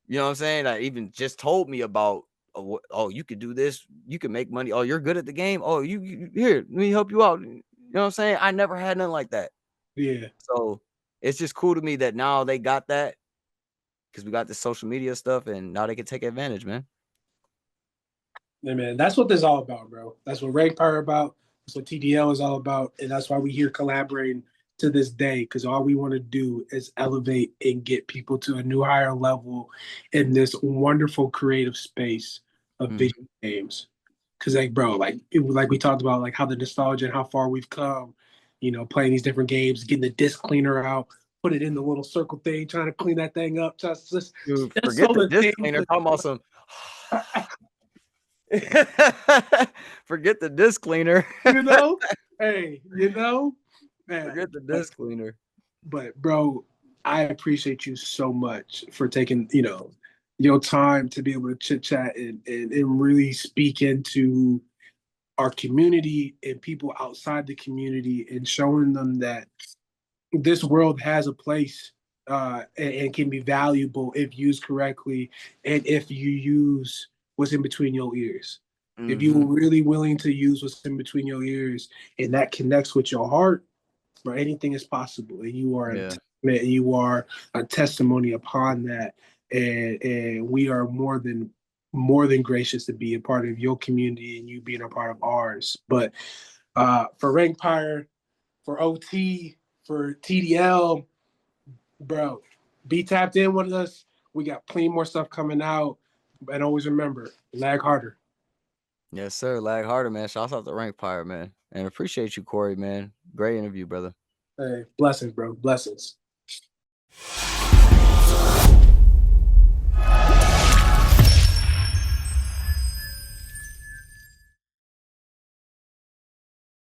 you know what I'm saying, that even just told me about, oh, you could do this, you can make money. Oh, you're good at the game. Oh, you here, let me help you out. You know what I'm saying? I never had nothing like that. yeah. So it's just cool to me that now they got that because we got this social media stuff and now they can take advantage, man. Yeah, man, that's what this is all about, bro. That's what Rankpire about. That's what TDL is all about, and that's why we here collaborating to this day. Because all we want to do is elevate and get people to a new higher level in this wonderful creative space of video Mhm. games. Because like, bro, like we talked about, like how the nostalgia and how far we've come. Playing these different games, getting the disc cleaner out, put it in the little circle thing, trying to clean that thing up. Dude, Just forget so the the disc things cleaner. that Talking about some. Forget the disc cleaner. you know, hey, man. Forget the But disc cleaner. but bro, I appreciate you so much for taking your time to be able to chit chat and really speak into our community and people outside the community and showing them that this world has a place and can be valuable if used correctly and if you use what's in between your ears. If you're Mhm. really willing to use what's in between your ears and that connects with your heart, bro, anything is possible. And you are a Yeah. Man, you are a testimony upon that, and we are more than gracious to be a part of your community and you being a part of ours. But for Rankpire, for OT, for TDL, bro, be tapped in with us. We got plenty more stuff coming out. And always remember, lag harder. Yes, sir. Lag harder, man. Shouts out to Rankpire, man. And appreciate you, Corey, man. Great interview, brother. Hey, blessings, bro. Blessings.